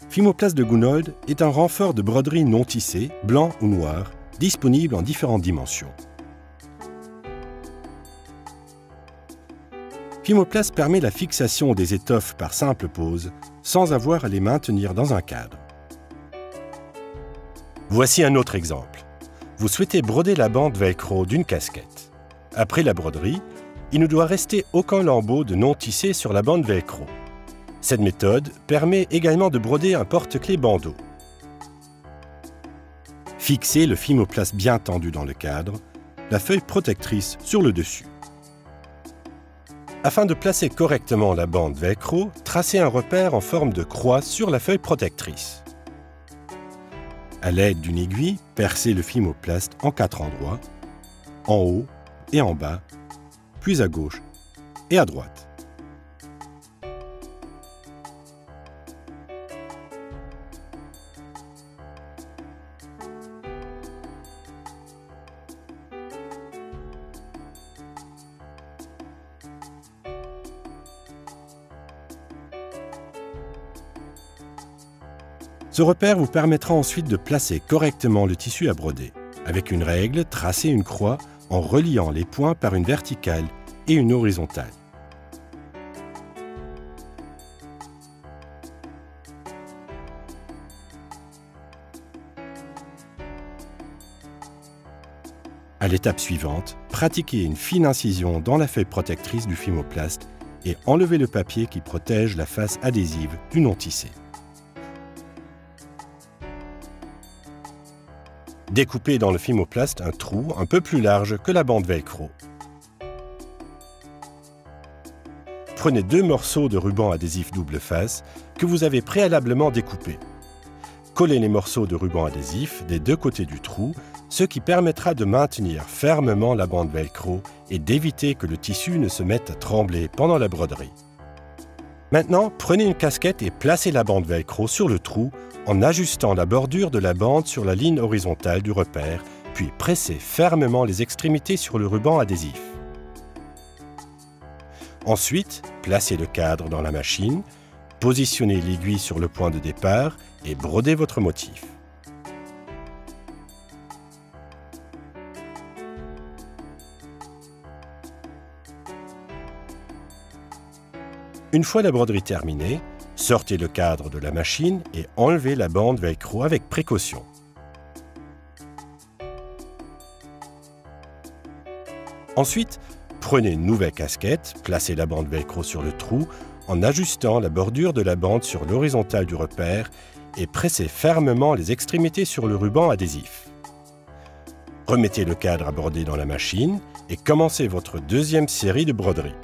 Fimoplast de Gounold est un renfort de broderie non tissée, blanc ou noir, disponible en différentes dimensions. Fimoplast permet la fixation des étoffes par simple pose, sans avoir à les maintenir dans un cadre. Voici un autre exemple. Vous souhaitez broder la bande velcro d'une casquette. Après la broderie, il ne doit rester aucun lambeau de non tissé sur la bande velcro. Cette méthode permet également de broder un porte-clés bandeau. Fixez le Fimoplast bien tendu dans le cadre, la feuille protectrice sur le dessus. Afin de placer correctement la bande velcro, tracez un repère en forme de croix sur la feuille protectrice. À l'aide d'une aiguille, percez le Fimoplast en 4 endroits, en haut et en bas, puis à gauche et à droite. Ce repère vous permettra ensuite de placer correctement le tissu à broder. Avec une règle, tracez une croix en reliant les points par une verticale et une horizontale. À l'étape suivante, pratiquez une fine incision dans la feuille protectrice du Fimoplast et enlevez le papier qui protège la face adhésive du non tissé. Découpez dans le Fimoplast un trou un peu plus large que la bande velcro. Prenez 2 morceaux de ruban adhésif double face que vous avez préalablement découpés. Collez les morceaux de ruban adhésif des 2 côtés du trou, ce qui permettra de maintenir fermement la bande velcro et d'éviter que le tissu ne se mette à trembler pendant la broderie. Maintenant, prenez une casquette et placez la bande velcro sur le trou en ajustant la bordure de la bande sur la ligne horizontale du repère, puis pressez fermement les extrémités sur le ruban adhésif. Ensuite, placez le cadre dans la machine, positionnez l'aiguille sur le point de départ et brodez votre motif. Une fois la broderie terminée, sortez le cadre de la machine et enlevez la bande velcro avec précaution. Ensuite, prenez une nouvelle casquette, placez la bande velcro sur le trou en ajustant la bordure de la bande sur l'horizontale du repère et pressez fermement les extrémités sur le ruban adhésif. Remettez le cadre à broder dans la machine et commencez votre deuxième série de broderies.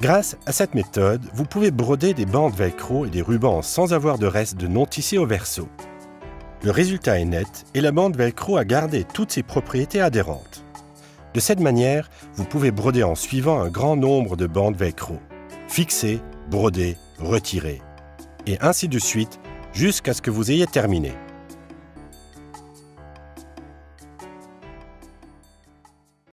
Grâce à cette méthode, vous pouvez broder des bandes velcro et des rubans sans avoir de reste de non tissé au verso. Le résultat est net et la bande velcro a gardé toutes ses propriétés adhérentes. De cette manière, vous pouvez broder en suivant un grand nombre de bandes velcro. Fixer, broder, retirer. Et ainsi de suite jusqu'à ce que vous ayez terminé.